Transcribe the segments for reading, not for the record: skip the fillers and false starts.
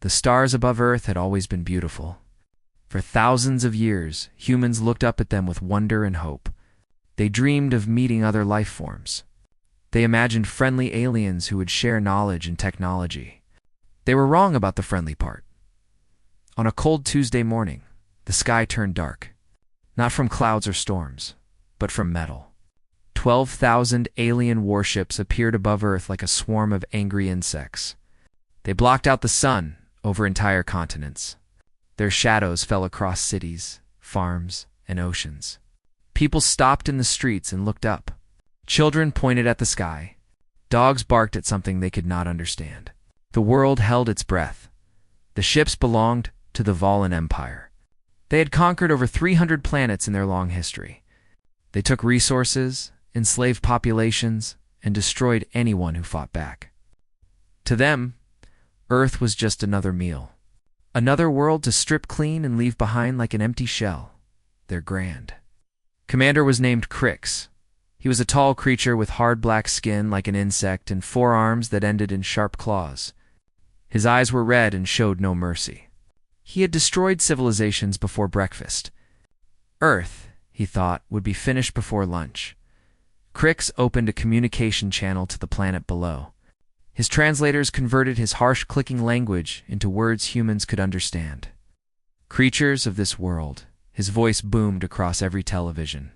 The stars above Earth had always been beautiful. For thousands of years, humans looked up at them with wonder and hope. They dreamed of meeting other life forms. They imagined friendly aliens who would share knowledge and technology. They were wrong about the friendly part. On a cold Tuesday morning, the sky turned dark. Not from clouds or storms, but from metal. 12,000 alien warships appeared above Earth like a swarm of angry insects. They blocked out the sun over entire continents. Their shadows fell across cities, farms, and oceans. People stopped in the streets and looked up. Children pointed at the sky. Dogs barked at something they could not understand. The world held its breath. The ships belonged to the Volan Empire. They had conquered over 300 planets in their long history. They took resources, enslaved populations, and destroyed anyone who fought back. To them, Earth was just another meal. Another world to strip clean and leave behind like an empty shell. Their grand. Commander was named Crix. He was a tall creature with hard black skin like an insect and 4 arms that ended in sharp claws. His eyes were red and showed no mercy. He had destroyed civilizations before breakfast. Earth, he thought, would be finished before lunch. Crix opened a communication channel to the planet below. His translators converted his harsh clicking language into words humans could understand. Creatures of this world, his voice boomed across every television,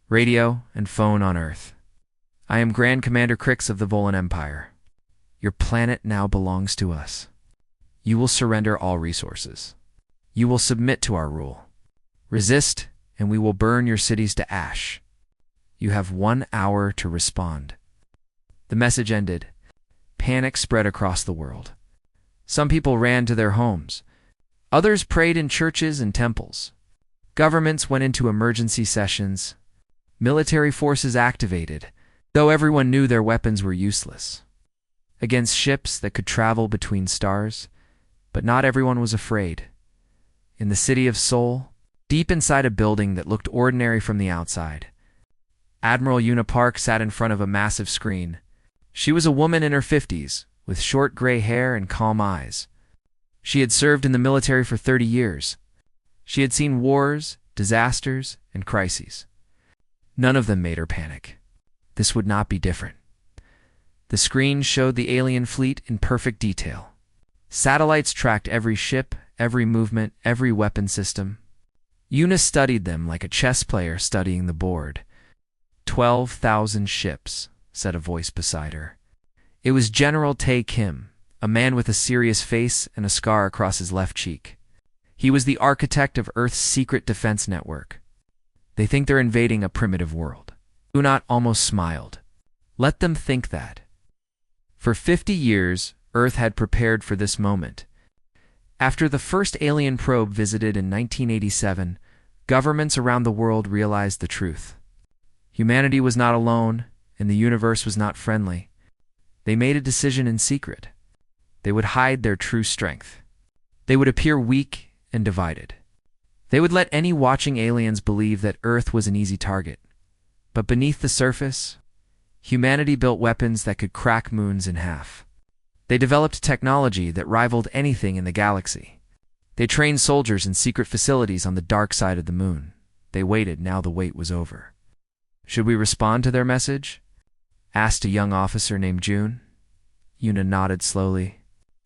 radio, and phone on Earth. I am Grand Commander Crix of the Volan Empire. Your planet now belongs to us. You will surrender all resources. You will submit to our rule. Resist, and we will burn your cities to ash. You have 1 hour to respond. The message ended. Panic spread across the world. Some people ran to their homes. Others prayed in churches and temples. Governments went into emergency sessions. Military forces activated, though everyone knew their weapons were useless. Against ships that could travel between stars, but not everyone was afraid. In the city of Seoul, deep inside a building that looked ordinary from the outside, Admiral Una Park sat in front of a massive screen. She was a woman in her 50s, with short gray hair and calm eyes. She had served in the military for 30 years. She had seen wars, disasters, and crises. None of them made her panic. This would not be different. The screen showed the alien fleet in perfect detail. Satellites tracked every ship, every movement, every weapon system. Una studied them like a chess player studying the board. 12,000 ships, said a voice beside her. It was General Tae Kim, a man with a serious face and a scar across his left cheek. He was the architect of Earth's secret defense network. They think they're invading a primitive world. Una almost smiled. Let them think that. For 50 years, Earth had prepared for this moment. After the first alien probe visited in 1987, governments around the world realized the truth. Humanity was not alone, and the universe was not friendly. They made a decision in secret. They would hide their true strength. They would appear weak and divided. They would let any watching aliens believe that Earth was an easy target. But beneath the surface, humanity built weapons that could crack moons in half. They developed technology that rivaled anything in the galaxy. They trained soldiers in secret facilities on the dark side of the moon. They waited, now the wait was over. Should we respond to their message? Asked a young officer named June. Una nodded slowly.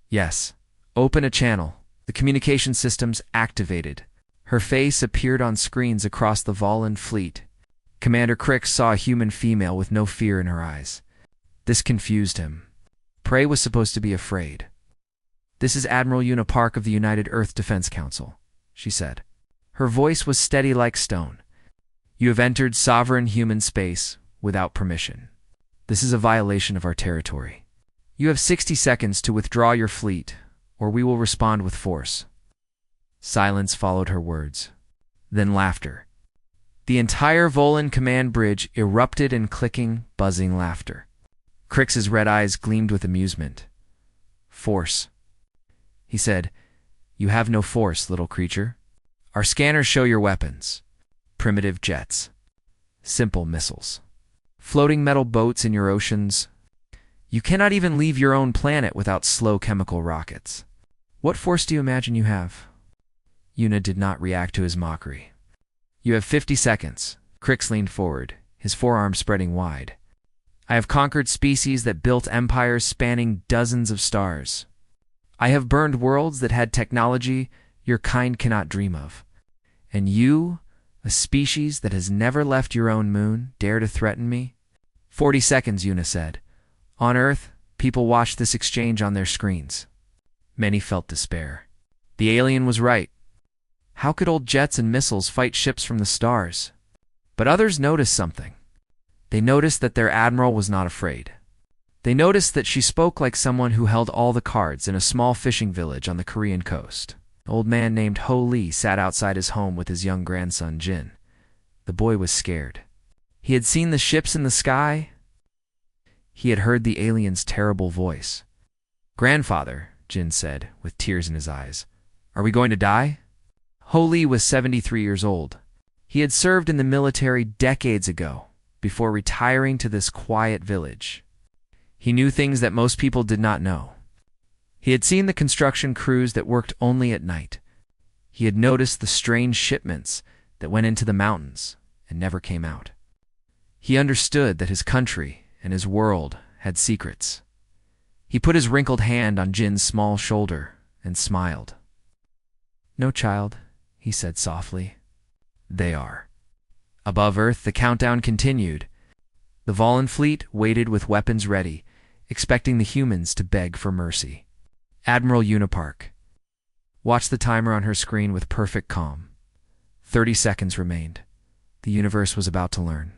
Yes. Open a channel. The communication systems activated. Her face appeared on screens across the Volan fleet. Commander Crix saw a human female with no fear in her eyes. This confused him. Prey was supposed to be afraid. This is Admiral Una Park of the United Earth Defense Council, she said. Her voice was steady like stone. You have entered sovereign human space without permission. This is a violation of our territory. You have 60 seconds to withdraw your fleet, or we will respond with force. Silence followed her words. Then laughter. The entire Volan command bridge erupted in clicking, buzzing laughter. Crix's red eyes gleamed with amusement. Force. He said, You have no force, little creature. Our scanners show your weapons. Primitive jets. Simple missiles. Floating metal boats in your oceans. You cannot even leave your own planet without slow chemical rockets. What force do you imagine you have? Yuna did not react to his mockery. You have 50 seconds. Crix leaned forward, his forearms spreading wide. I have conquered species that built empires spanning dozens of stars. I have burned worlds that had technology your kind cannot dream of. And you, a species that has never left your own moon, dare to threaten me? 40 seconds, Yuna said. On Earth, people watched this exchange on their screens. Many felt despair. The alien was right. How could old jets and missiles fight ships from the stars? But others noticed something. They noticed that their admiral was not afraid. They noticed that she spoke like someone who held all the cards in a small fishing village on the Korean coast. An old man named Ho Lee sat outside his home with his young grandson, Jin. The boy was scared. He had seen the ships in the sky. He had heard the alien's terrible voice. Grandfather, Jin said, with tears in his eyes, are we going to die? Ho Lee was 73 years old. He had served in the military decades ago, before retiring to this quiet village. He knew things that most people did not know. He had seen the construction crews that worked only at night. He had noticed the strange shipments that went into the mountains and never came out. He understood that his country and his world had secrets. He put his wrinkled hand on Jin's small shoulder and smiled. No, child, he said softly. They are. Above Earth, the countdown continued. The Volan fleet waited with weapons ready, expecting the humans to beg for mercy. Admiral Unipark watched the timer on her screen with perfect calm. 30 seconds remained. The universe was about to learn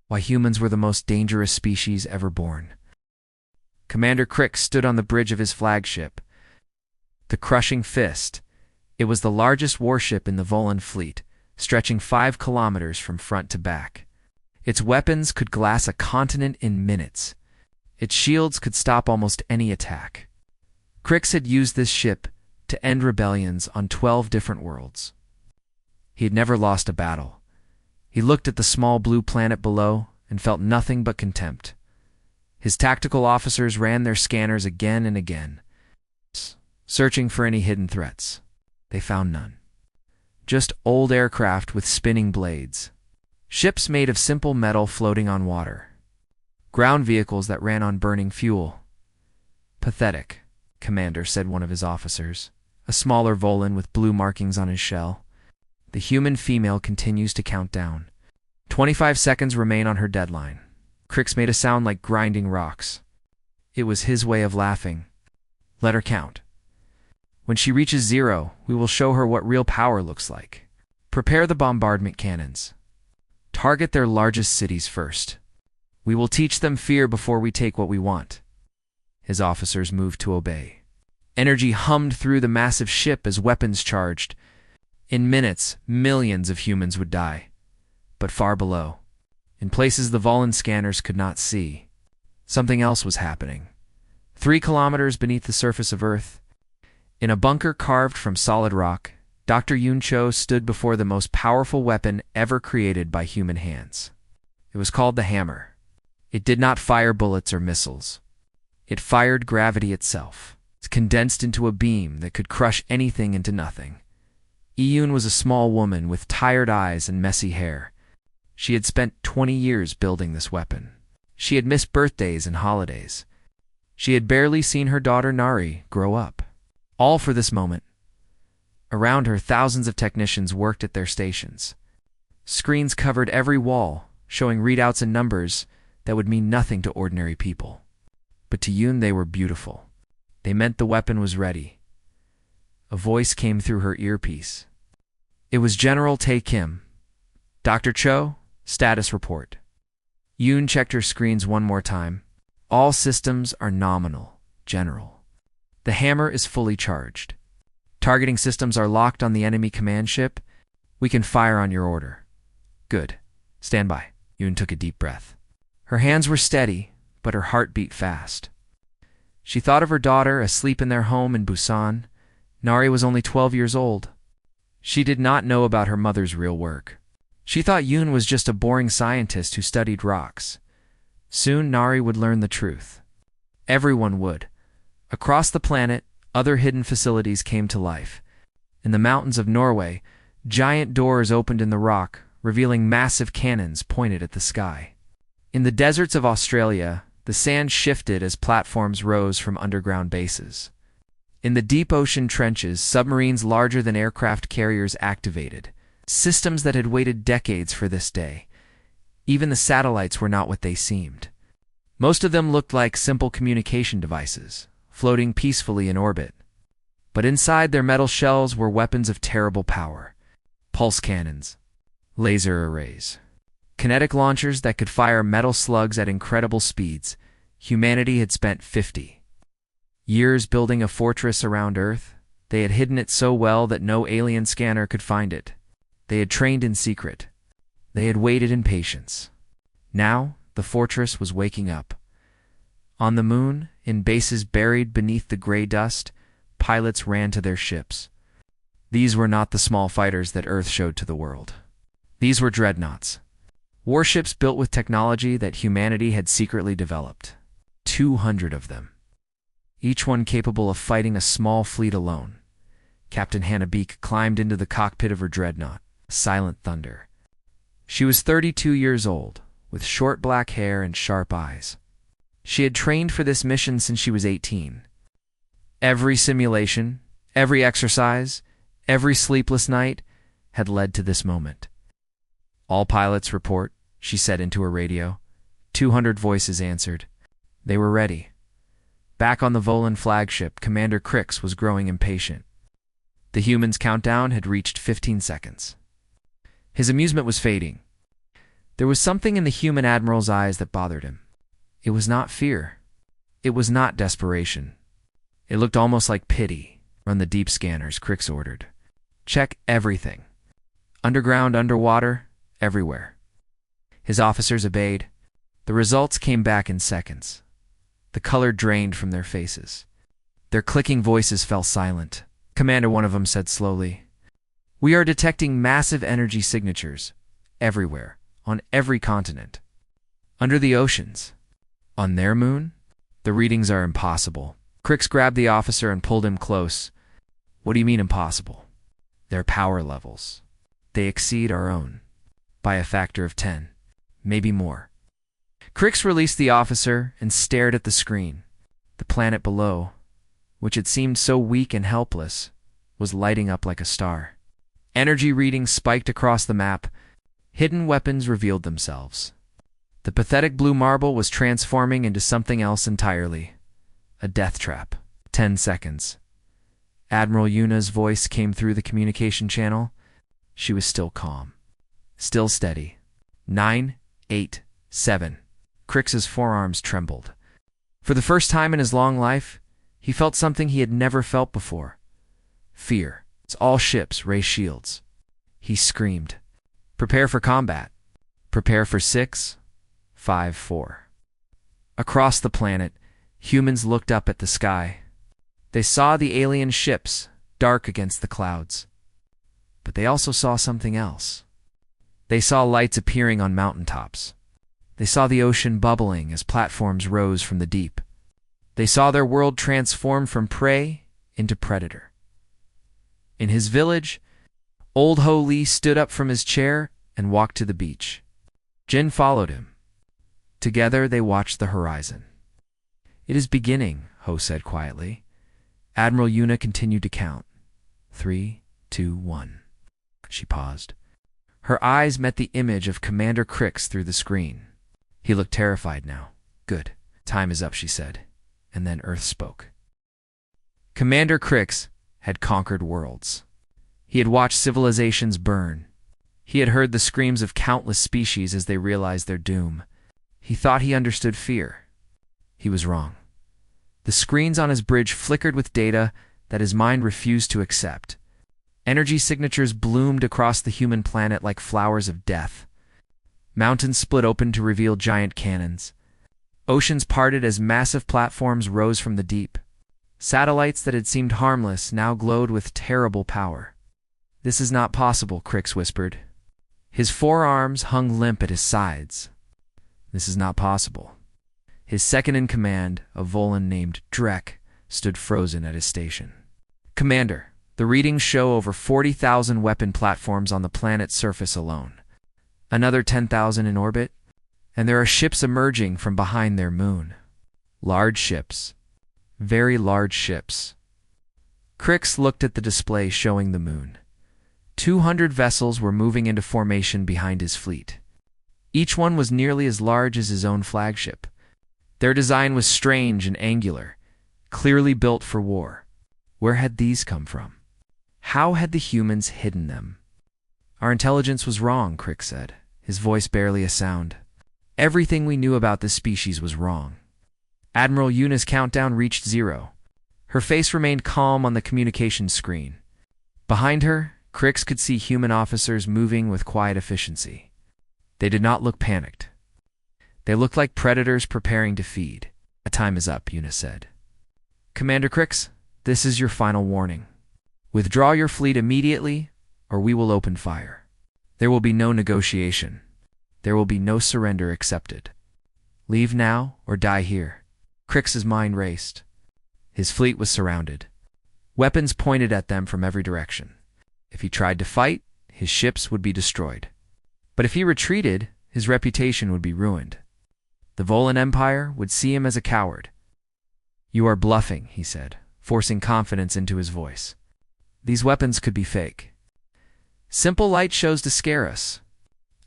why humans were the most dangerous species ever born. Commander Crix stood on the bridge of his flagship. The Crushing Fist. It was the largest warship in the Volan fleet, stretching 5 kilometers from front to back. Its weapons could glass a continent in minutes. Its shields could stop almost any attack. Crix had used this ship to end rebellions on 12 different worlds. He had never lost a battle. He looked at the small blue planet below and felt nothing but contempt. His tactical officers ran their scanners again and again, searching for any hidden threats. They found none. Just old aircraft with spinning blades. Ships made of simple metal floating on water. Ground vehicles that ran on burning fuel. Pathetic, Commander, said one of his officers, a smaller Volan with blue markings on his shell. The human female continues to count down. 25 seconds remain on her deadline. Crix made a sound like grinding rocks. It was his way of laughing. Let her count. When she reaches 0, we will show her what real power looks like. Prepare the bombardment cannons. Target their largest cities first. We will teach them fear before we take what we want. His officers moved to obey. Energy hummed through the massive ship as weapons charged. In minutes, millions of humans would die. But far below, in places the Volan scanners could not see, something else was happening. 3 kilometers beneath the surface of Earth, in a bunker carved from solid rock, Dr. Yun Cho stood before the most powerful weapon ever created by human hands. It was called the hammer. It did not fire bullets or missiles. It fired gravity itself. It condensed into a beam that could crush anything into nothing. Iyun was a small woman with tired eyes and messy hair. She had spent 20 years building this weapon. She had missed birthdays and holidays. She had barely seen her daughter Nari grow up. All for this moment. Around her, thousands of technicians worked at their stations. Screens covered every wall, showing readouts and numbers that would mean nothing to ordinary people. But to Yun, they were beautiful. They meant the weapon was ready. A voice came through her earpiece. It was General Tae Kim. Dr. Cho, status report. Yoon checked her screens one more time. All systems are nominal, General. The hammer is fully charged. Targeting systems are locked on the enemy command ship. We can fire on your order. Good. Stand by. Yoon took a deep breath. Her hands were steady, but her heart beat fast. She thought of her daughter asleep in their home in Busan. Nari was only 12 years old. She did not know about her mother's real work. She thought Yoon was just a boring scientist who studied rocks. Soon Nari would learn the truth. Everyone would. Across the planet, Other hidden facilities came to life. In the mountains of Norway, giant doors opened in the rock, revealing massive cannons pointed at the sky. In the deserts of Australia, the sand shifted as platforms rose from underground bases. In the deep ocean trenches, submarines larger than aircraft carriers activated, systems that had waited decades for this day. Even the satellites were not what they seemed. Most of them looked like simple communication devices, floating peacefully in orbit. But inside their metal shells were weapons of terrible power. Pulse cannons, laser arrays, kinetic launchers that could fire metal slugs at incredible speeds. Humanity had spent 50 years building a fortress around Earth. They had hidden it so well that no alien scanner could find it. They had trained in secret. They had waited in patience. Now, the fortress was waking up. On the moon, in bases buried beneath the gray dust, pilots ran to their ships. These were not the small fighters that Earth showed to the world. These were dreadnoughts, warships built with technology that humanity had secretly developed. 200 of them, each one capable of fighting a small fleet alone. Captain Hannah Beak climbed into the cockpit of her dreadnought, Silent Thunder. She was 32 years old, with short black hair and sharp eyes. She had trained for this mission since she was 18. Every simulation, every exercise, every sleepless night had led to this moment. "All pilots report," she said into her radio. 200 voices answered. They were ready. Back on the Volan flagship, Commander Crix was growing impatient. The humans' countdown had reached 15 seconds. His amusement was fading. There was something in the human admiral's eyes that bothered him. It was not fear. It was not desperation. It looked almost like pity. "Run the deep scanners," Crix ordered. "Check everything. Underground, underwater, everywhere." His officers obeyed. The results came back in seconds. The color drained from their faces. Their clicking voices fell silent. "Commander," one of them said slowly, "we are detecting massive energy signatures everywhere, on every continent. Under the oceans. On their moon? The readings are impossible." Crix grabbed the officer and pulled him close. "What do you mean impossible?" "Their power levels. They exceed our own. By a factor of 10. Maybe more." Crix released the officer and stared at the screen. The planet below, which had seemed so weak and helpless, was lighting up like a star. Energy readings spiked across the map. Hidden weapons revealed themselves. The pathetic blue marble was transforming into something else entirely. A death trap. 10 seconds. Admiral Yuna's voice came through the communication channel. She was still calm. Still steady. 9, 8, 7. Crix's forearms trembled. For the first time in his long life, he felt something he had never felt before. Fear. "It's all ships, raise shields." He screamed. "Prepare for combat. Prepare for 6, 5, 4. Across the planet, humans looked up at the sky. They saw the alien ships, dark against the clouds. But they also saw something else. They saw lights appearing on mountaintops. They saw the ocean bubbling as platforms rose from the deep. They saw their world transform from prey into predator. In his village, old Ho Lee stood up from his chair and walked to the beach. Jin followed him. Together they watched the horizon. "It is beginning," Ho said quietly. Admiral Yuna continued to count. 3, 2, 1. She paused. Her eyes met the image of Commander Crix through the screen. He looked terrified now. "Good. Time is up," she said. And then Earth spoke. Commander Crix had conquered worlds. He had watched civilizations burn. He had heard the screams of countless species as they realized their doom. He thought he understood fear. He was wrong. The screens on his bridge flickered with data that his mind refused to accept. Energy signatures bloomed across the human planet like flowers of death. Mountains split open to reveal giant cannons. Oceans parted as massive platforms rose from the deep. Satellites that had seemed harmless now glowed with terrible power. "This is not possible," Crix whispered. His forearms hung limp at his sides. "This is not possible." His second-in-command, a Volan named Drek, stood frozen at his station. Commander, the readings show over 40,000 weapon platforms on the planet's surface alone. Another 10,000 in orbit, and there are ships emerging from behind their moon. Large ships. Very large ships. Crix looked at the display showing the moon. 200 vessels were moving into formation behind his fleet. Each one was nearly as large as his own flagship. Their design was strange and angular, clearly built for war. Where had these come from? How had the humans hidden them? Our intelligence was wrong, Crix said, his voice barely a sound. Everything we knew about this species was wrong. Admiral Yuna's countdown reached 0. Her face remained calm on the communications screen. Behind her, Crix could see human officers moving with quiet efficiency. They did not look panicked. They looked like predators preparing to feed. Time is up, Yuna said. Commander Crix, this is your final warning. Withdraw your fleet immediately, or we will open fire. There will be no negotiation. There will be no surrender accepted. Leave now or die here. Crix's mind raced. His fleet was surrounded. Weapons pointed at them from every direction. If he tried to fight, his ships would be destroyed. But if he retreated, his reputation would be ruined. The Volan Empire would see him as a coward. You are bluffing, he said, forcing confidence into his voice. These weapons could be fake. Simple light shows to scare us.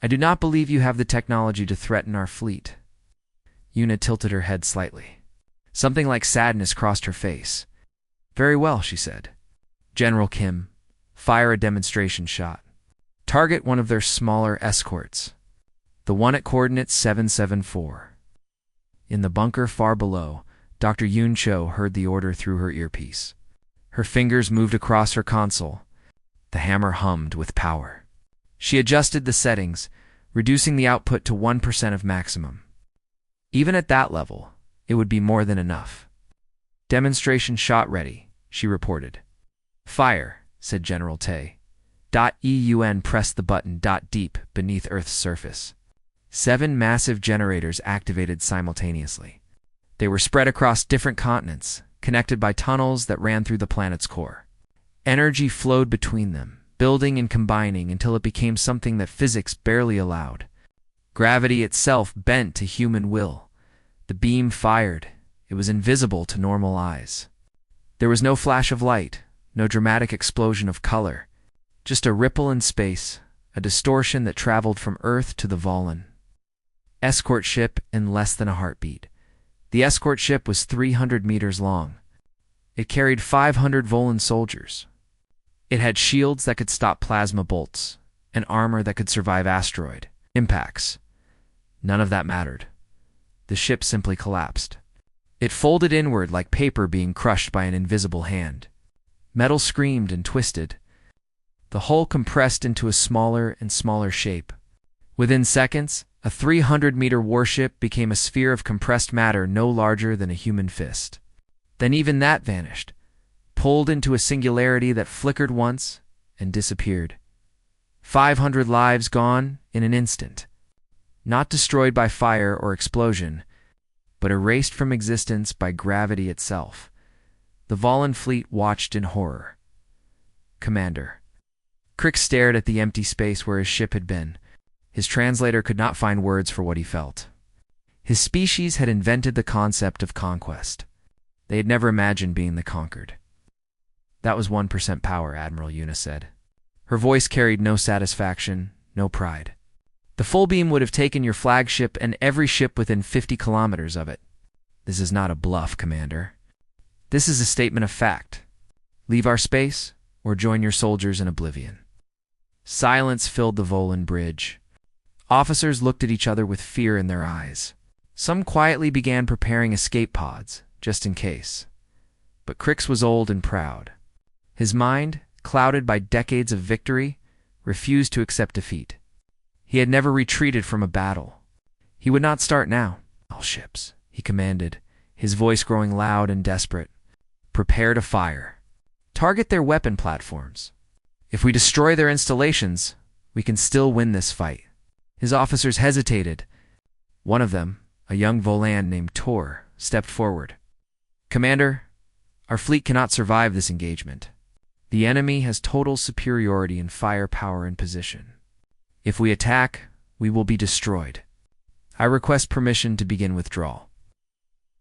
I do not believe you have the technology to threaten our fleet. Yuna tilted her head slightly. Something like sadness crossed her face. Very well, she said. General Kim, fire a demonstration shot. Target one of their smaller escorts. The one at coordinates 774. In the bunker far below, Dr. Yun Cho heard the order through her earpiece. Her fingers moved across her console. The hammer hummed with power. She adjusted the settings, reducing the output to 1% of maximum. Even at that level, it would be more than enough. Demonstration shot ready, she reported. Fire, said General Tay. .EUN pressed the button .deep beneath Earth's surface. 7 massive generators activated simultaneously. They were spread across different continents, connected by tunnels that ran through the planet's core. Energy flowed between them, building and combining until it became something that physics barely allowed. Gravity itself bent to human will. The beam fired. It was invisible to normal eyes. There was no flash of light, no dramatic explosion of color, just a ripple in space, a distortion that traveled from Earth to the Volan. Escort ship in less than a heartbeat. The escort ship was 300 meters long. It carried 500 Volan soldiers. It had shields that could stop plasma bolts, and armor that could survive asteroid impacts. None of that mattered. The ship simply collapsed. It folded inward like paper being crushed by an invisible hand. Metal screamed and twisted. The hull compressed into a smaller and smaller shape. Within seconds, a 300-meter warship became a sphere of compressed matter no larger than a human fist. Then even that vanished, pulled into a singularity that flickered once and disappeared. 500 lives gone in an instant. Not destroyed by fire or explosion, but erased from existence by gravity itself. The Volan fleet watched in horror. Commander. Crix stared at the empty space where his ship had been. His translator could not find words for what he felt. His species had invented the concept of conquest. They had never imagined being the conquered. That was 1% power, Admiral Yuna said. Her voice carried no satisfaction, no pride. The full beam would have taken your flagship and every ship within 50 kilometers of it. This is not a bluff, Commander. This is a statement of fact. Leave our space or join your soldiers in oblivion. Silence filled the Volan bridge. Officers looked at each other with fear in their eyes. Some quietly began preparing escape pods, just in case. But Crix was old and proud. His mind, clouded by decades of victory, refused to accept defeat. He had never retreated from a battle. He would not start now. All ships, he commanded, his voice growing loud and desperate. Prepare to fire. Target their weapon platforms. If we destroy their installations, we can still win this fight. His officers hesitated. One of them, a young Volan named Tor, stepped forward. Commander, Our fleet cannot survive this engagement. The enemy has total superiority in firepower and position. If we attack, we will be destroyed. I request permission to begin withdrawal."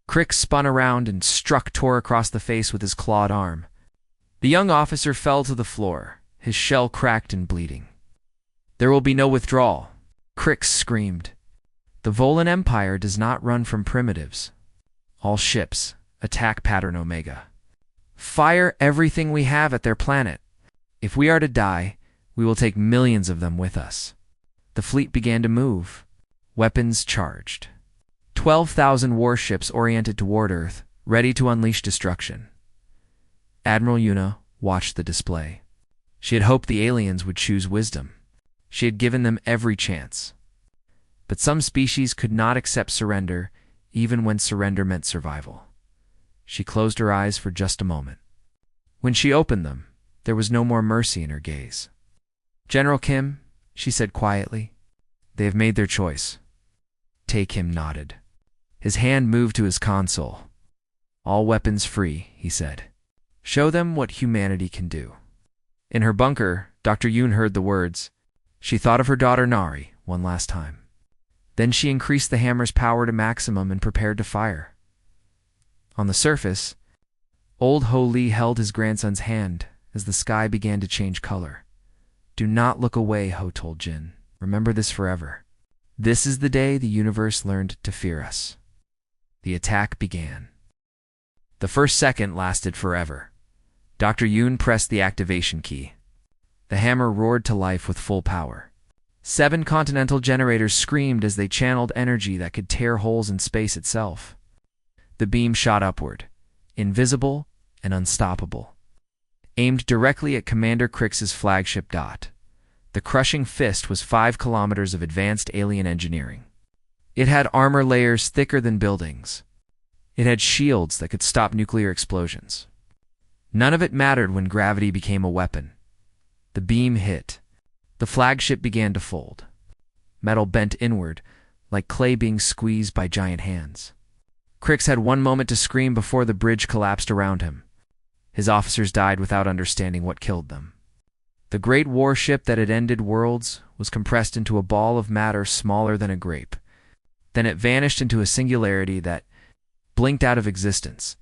Crick spun around and struck Tor across the face with his clawed arm. The young officer fell to the floor, his shell cracked and bleeding. "There will be no withdrawal," Crick screamed. "The Volan Empire does not run from primitives. All ships, attack Pattern Omega. Fire everything we have at their planet. If we are to die, we will take millions of them with us." The fleet began to move. Weapons charged. 12,000 warships oriented toward Earth, ready to unleash destruction. Admiral Yuna watched the display. She had hoped the aliens would choose wisdom. She had given them every chance. But some species could not accept surrender, even when surrender meant survival. She closed her eyes for just a moment. When she opened them, there was no more mercy in her gaze. "General Kim," she said quietly, "they have made their choice." Kim nodded. His hand moved to his console. "All weapons free," he said. "Show them what humanity can do." In her bunker, Dr. Yoon heard the words. She thought of her daughter Nari one last time. Then she increased the hammer's power to maximum and prepared to fire. On the surface, old Ho Lee held his grandson's hand as the sky began to change color. "Do not look away," Ho told Jin. "Remember this forever. This is the day the universe learned to fear us." The attack began. The first second lasted forever. Dr. Yoon pressed the activation key. The hammer roared to life with full power. 7 continental generators screamed as they channeled energy that could tear holes in space itself. The beam shot upward, invisible and unstoppable. Aimed directly at Commander Crix's flagship Dot. The crushing fist was 5 kilometers of advanced alien engineering. It had armor layers thicker than buildings. It had shields that could stop nuclear explosions. None of it mattered when gravity became a weapon. The beam hit. The flagship began to fold. Metal bent inward, like clay being squeezed by giant hands. Crix had one moment to scream before the bridge collapsed around him. His officers died without understanding what killed them. The great warship that had ended worlds was compressed into a ball of matter smaller than a grape. Then it vanished into a singularity that blinked out of existence.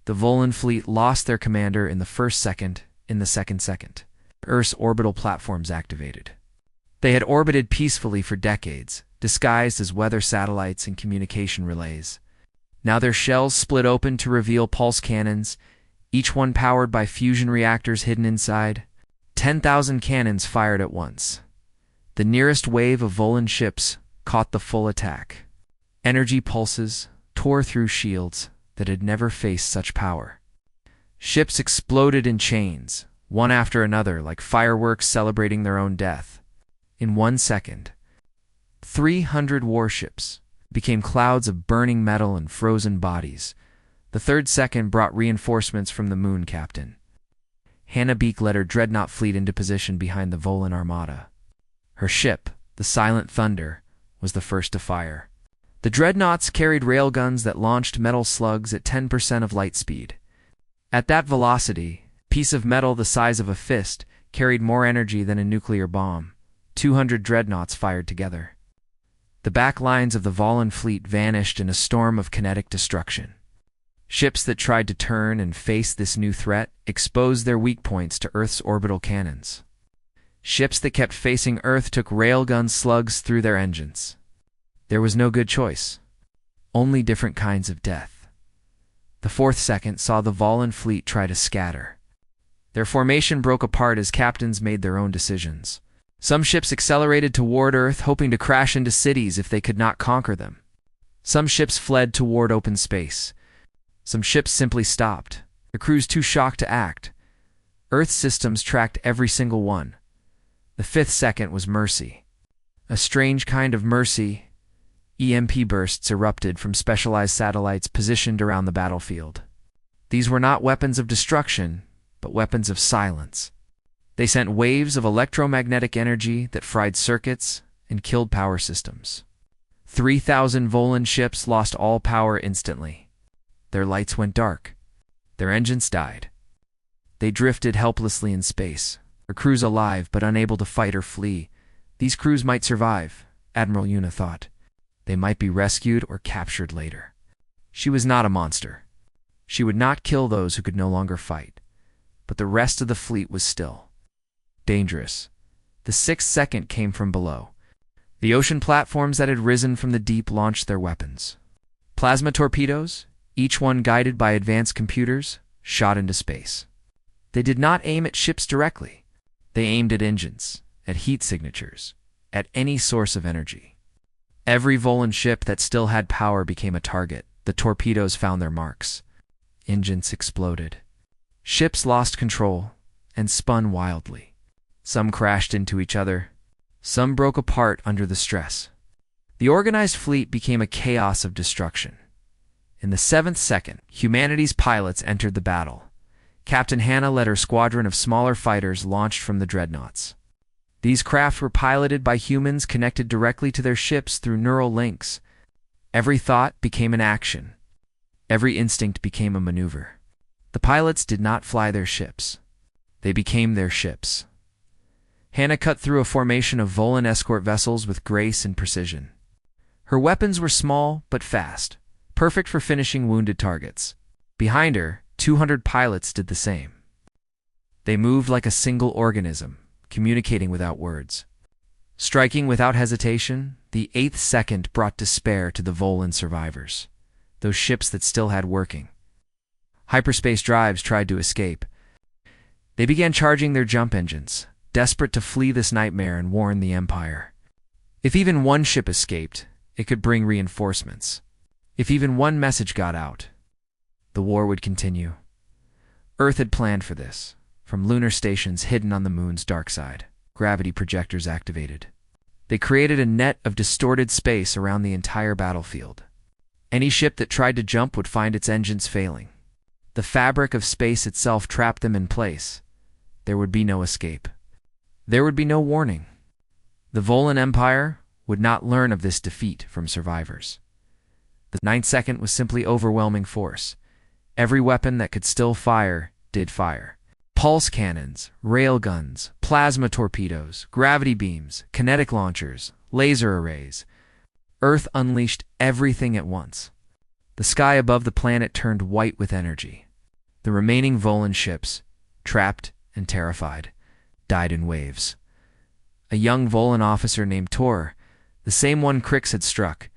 The Volan fleet lost their commander in the first second, in the second second. Earth's orbital platforms activated. They had orbited peacefully for decades, disguised as weather satellites and communication relays. Now their shells split open to reveal pulse cannons, each one powered by fusion reactors hidden inside. 10,000 cannons fired at once. The nearest wave of Volan ships caught the full attack. Energy pulses tore through shields that had never faced such power. Ships exploded in chains, one after another, like fireworks celebrating their own death. In 1 second, 300 warships became clouds of burning metal and frozen bodies. The third second brought reinforcements from the moon captain. Hannah Beak led her dreadnought fleet into position behind the Volan Armada. Her ship, the Silent Thunder, was the first to fire. The dreadnoughts carried railguns that launched metal slugs at 10% of light speed. At that velocity, a piece of metal the size of a fist carried more energy than a nuclear bomb. 200 dreadnoughts fired together. The back lines of the Volan fleet vanished in a storm of kinetic destruction. Ships that tried to turn and face this new threat exposed their weak points to Earth's orbital cannons. Ships that kept facing Earth took railgun slugs through their engines. There was no good choice. Only different kinds of death. The fourth second saw the Volan fleet try to scatter. Their formation broke apart as captains made their own decisions. Some ships accelerated toward Earth, hoping to crash into cities if they could not conquer them. Some ships fled toward open space. Some ships simply stopped, their crews too shocked to act. Earth systems tracked every single one. The fifth second was mercy. A strange kind of mercy. EMP bursts erupted from specialized satellites positioned around the battlefield. These were not weapons of destruction, but weapons of silence. They sent waves of electromagnetic energy that fried circuits and killed power systems. 3,000 Volan ships lost all power instantly. Their lights went dark. Their engines died. They drifted helplessly in space, their crews alive but unable to fight or flee. These crews might survive, Admiral Yuna thought. They might be rescued or captured later. She was not a monster. She would not kill those who could no longer fight. But the rest of the fleet was still dangerous. The sixth second came from below. The ocean platforms that had risen from the deep launched their weapons. Plasma torpedoes, each one guided by advanced computers, shot into space. They did not aim at ships directly. They aimed at engines, at heat signatures, at any source of energy. Every Volan ship that still had power became a target. The torpedoes found their marks. Engines exploded. Ships lost control and spun wildly. Some crashed into each other. Some broke apart under the stress. The organized fleet became a chaos of destruction. In the seventh second, humanity's pilots entered the battle. Captain Hannah led her squadron of smaller fighters launched from the dreadnoughts. These craft were piloted by humans connected directly to their ships through neural links. Every thought became an action. Every instinct became a maneuver. The pilots did not fly their ships. They became their ships. Hannah cut through a formation of Volan escort vessels with grace and precision. Her weapons were small but fast, perfect for finishing wounded targets. Behind her, 200 pilots did the same. They moved like a single organism, communicating without words. Striking without hesitation, the eighth second brought despair to the Volan survivors, those ships that still had working. Hyperspace drives tried to escape. They began charging their jump engines, desperate to flee this nightmare and warn the Empire. If even one ship escaped, it could bring reinforcements. If even one message got out, the war would continue. Earth had planned for this. From lunar stations hidden on the moon's dark side, gravity projectors activated. They created a net of distorted space around the entire battlefield. Any ship that tried to jump would find its engines failing. The fabric of space itself trapped them in place. There would be no escape. There would be no warning. The Volan Empire would not learn of this defeat from survivors. The ninth second was simply overwhelming force. Every weapon that could still fire did fire. Pulse cannons, railguns, plasma torpedoes, gravity beams, kinetic launchers, laser arrays. Earth unleashed everything at once. The sky above the planet turned white with energy. The remaining Volan ships, trapped and terrified, died in waves. A young Volan officer named Tor, the same one Crix had struck,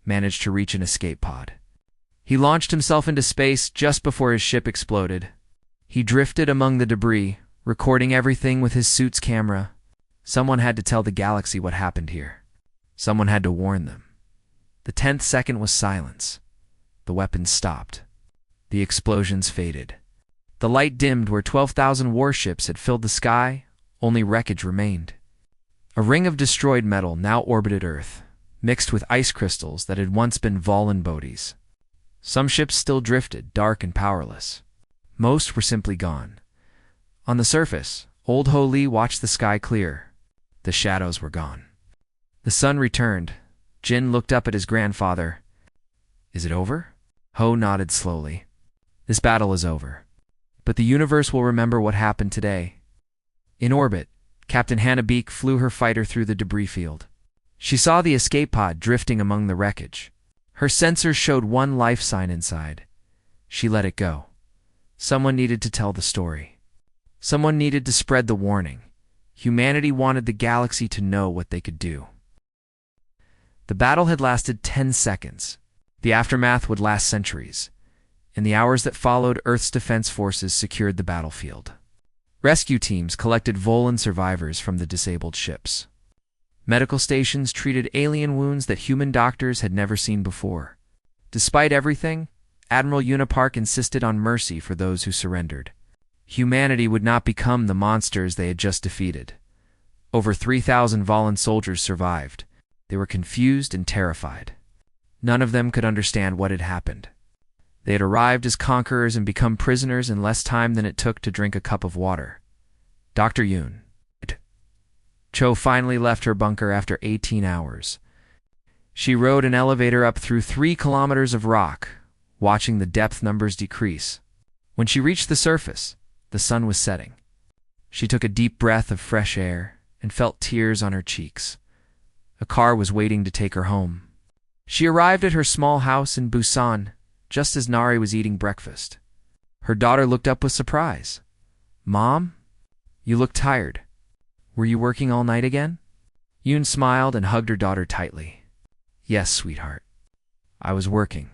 managed to reach an escape pod. He launched himself into space just before his ship exploded. He drifted among the debris, recording everything with his suit's camera. Someone had to tell the galaxy what happened here. Someone had to warn them. The 10th second was silence. The weapons stopped. The explosions faded. The light dimmed where 12,000 warships had filled the sky. Only wreckage remained. A ring of destroyed metal now orbited Earth, mixed with ice crystals that had once been Volan bodies. Some ships still drifted, dark and powerless. Most were simply gone. On the surface, old Ho Li watched the sky clear. The shadows were gone. The sun returned. Jin looked up at his grandfather. "Is it over?" Ho nodded slowly. "This battle is over. But the universe will remember what happened today." In orbit, Captain Hannah Beak flew her fighter through the debris field. She saw the escape pod drifting among the wreckage. Her sensors showed one life sign inside. She let it go. Someone needed to tell the story. Someone needed to spread the warning. Humanity wanted the galaxy to know what they could do. The battle had lasted 10 seconds. The aftermath would last centuries. In the hours that followed, Earth's defense forces secured the battlefield. Rescue teams collected Volan survivors from the disabled ships. Medical stations treated alien wounds that human doctors had never seen before. Despite everything, Admiral Unipark insisted on mercy for those who surrendered. Humanity would not become the monsters they had just defeated. Over 3,000 Volan soldiers survived. They were confused and terrified. None of them could understand what had happened. They had arrived as conquerors and become prisoners in less time than it took to drink a cup of water. Dr. Yoon. Cho finally left her bunker after 18 hours. She rode an elevator up through 3 kilometers of rock, watching the depth numbers decrease. When she reached the surface, the sun was setting. She took a deep breath of fresh air and felt tears on her cheeks. A car was waiting to take her home. She arrived at her small house in Busan just as Nari was eating breakfast. Her daughter looked up with surprise. "Mom, you look tired. Were you working all night again?" Yoon smiled and hugged her daughter tightly. "Yes, sweetheart. I was working.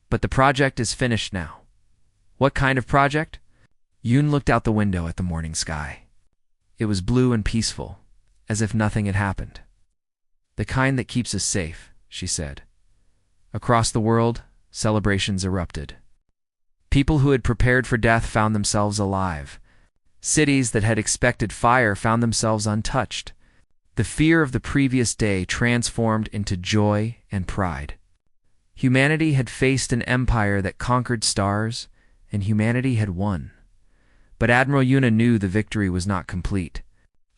But the project is finished now." "What kind of project?" Yoon looked out the window at the morning sky. It was blue and peaceful, as if nothing had happened. "The kind that keeps us safe," she said. Across the world, celebrations erupted. People who had prepared for death found themselves alive. Cities that had expected fire found themselves untouched. The fear of the previous day transformed into joy and pride. Humanity had faced an empire that conquered stars, and humanity had won. But Admiral Yuna knew the victory was not complete.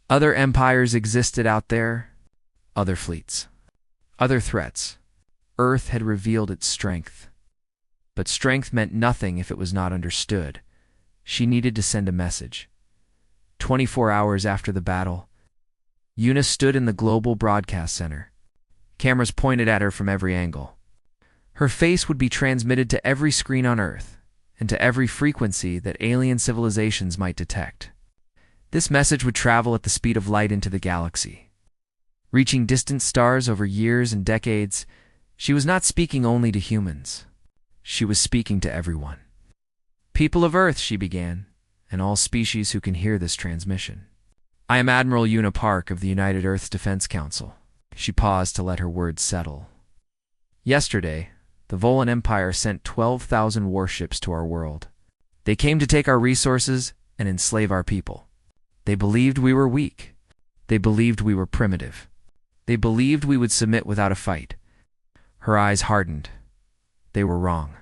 Other empires existed out there, other fleets, other threats. Earth had revealed its strength. But strength meant nothing if it was not understood. She needed to send a message. 24 hours after the battle, Yuna stood in the global broadcast center. Cameras pointed at her from every angle. Her face would be transmitted to every screen on Earth, and to every frequency that alien civilizations might detect. This message would travel at the speed of light into the galaxy. Reaching distant stars over years and decades, she was not speaking only to humans. She was speaking to everyone. "People of Earth," she began, "and all species who can hear this transmission. I am Admiral Yuna Park of the United Earth's Defense Council." She paused to let her words settle. "Yesterday, the Volan Empire sent 12,000 warships to our world. They came to take our resources and enslave our people. They believed we were weak. They believed we were primitive. They believed we would submit without a fight." Her eyes hardened. They were wrong.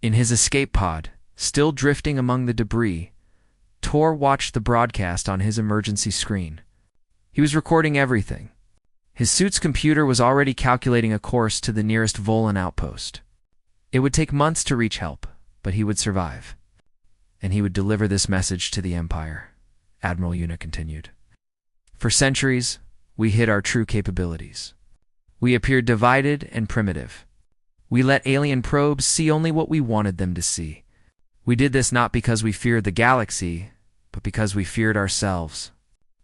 In his escape pod, still drifting among the debris, Tor watched the broadcast on his emergency screen. He was recording everything. His suit's computer was already calculating a course to the nearest Volan outpost. It would take months to reach help, but he would survive. And he would deliver this message to the Empire, Admiral Yuna continued. "For centuries, we hid our true capabilities. We appeared divided and primitive. We let alien probes see only what we wanted them to see. We did this not because we feared the galaxy, but because we feared ourselves.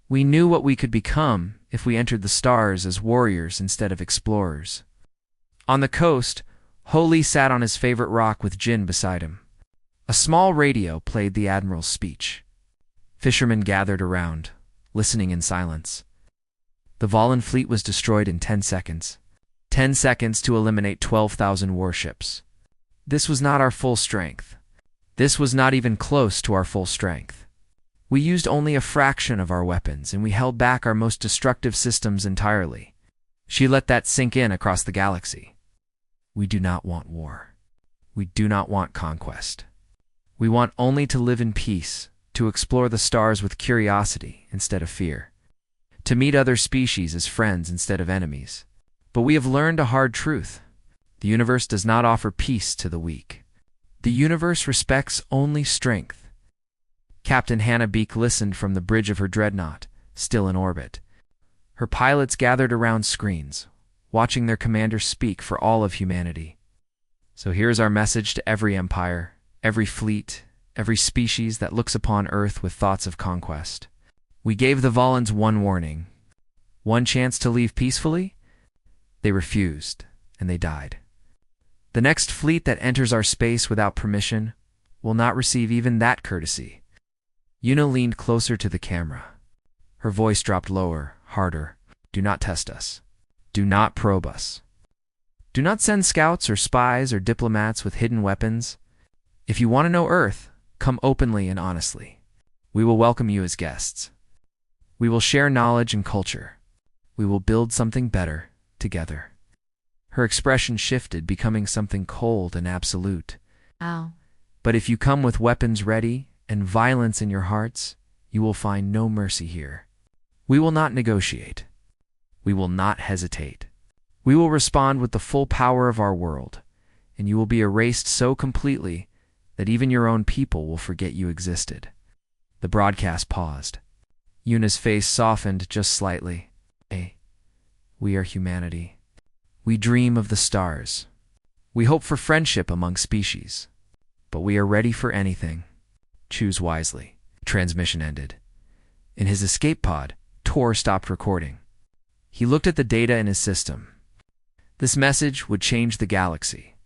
We knew what we could become if we entered the stars as warriors instead of explorers." On the coast, Holy sat on his favorite rock with Jin beside him. A small radio played the Admiral's speech. Fishermen gathered around, listening in silence. The Volan fleet was destroyed in 10 seconds. 10 seconds to eliminate 12,000 warships. This was not our full strength. This was not even close to our full strength. We used only a fraction of our weapons, and we held back our most destructive systems entirely. She let that sink in across the galaxy. We do not want war. We do not want conquest. We want only to live in peace, to explore the stars with curiosity instead of fear, to meet other species as friends instead of enemies. But we have learned a hard truth. The universe does not offer peace to the weak. The universe respects only strength. Captain Hannah Beak listened from the bridge of her dreadnought, still in orbit. Her pilots gathered around screens, watching their commander speak for all of humanity. "So here's our message to every empire, every fleet, every species that looks upon Earth with thoughts of conquest. We gave the Volans one warning, one chance to leave peacefully. They refused, and they died. The next fleet that enters our space without permission will not receive even that courtesy." Yuna leaned closer to the camera. Her voice dropped lower, harder. "Do not test us. Do not probe us. Do not send scouts or spies or diplomats with hidden weapons. If you want to know Earth, come openly and honestly. We will welcome you as guests. We will share knowledge and culture. We will build something better together." Her expression shifted, becoming something cold and absolute. Ow. "But if you come with weapons ready and violence in your hearts, you will find no mercy here. We will not negotiate. We will not hesitate. We will respond with the full power of our world, and you will be erased so completely that even your own people will forget you existed. The broadcast paused. Yuna's face softened just slightly. Hey, we are humanity. We dream of the stars. We hope for friendship among species. But we are ready for anything. Choose wisely. Transmission ended. In his escape pod, Tor stopped recording. He looked at the data in his system. This message would change the galaxy.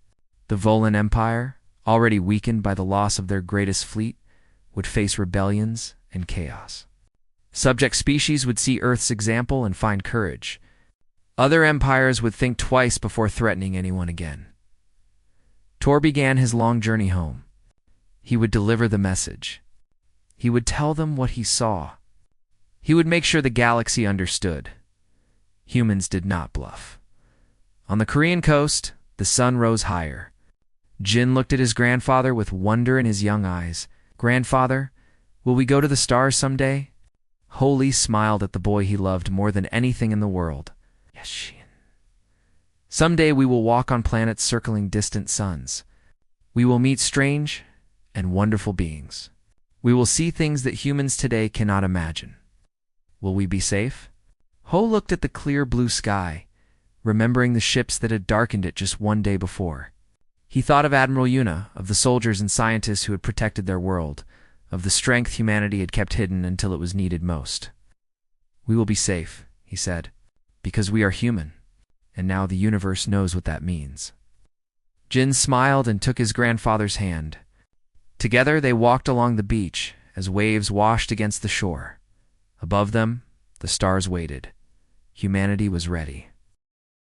The Volan Empire, already weakened by the loss of their greatest fleet, would face rebellions and chaos. Subject species would see Earth's example and find courage. Other empires would think twice before threatening anyone again. Tor began his long journey home. He would deliver the message. He would tell them what he saw. He would make sure the galaxy understood. Humans did not bluff. On the Korean coast, the sun rose higher. Jin looked at his grandfather with wonder in his young eyes. "Grandfather, will we go to the stars someday?" Holy smiled at the boy he loved more than anything in the world. "Yes, Shin. Someday we will walk on planets circling distant suns. We will meet strange and wonderful beings. We will see things that humans today cannot imagine. Will we be safe?" Ho looked at the clear blue sky, remembering the ships that had darkened it just one day before. He thought of Admiral Yuna, of the soldiers and scientists who had protected their world, of the strength humanity had kept hidden until it was needed most. "We will be safe," he said, "because we are human, and now the universe knows what that means." Jin smiled and took his grandfather's hand. Together they walked along the beach as waves washed against the shore. Above them, the stars waited. Humanity was ready.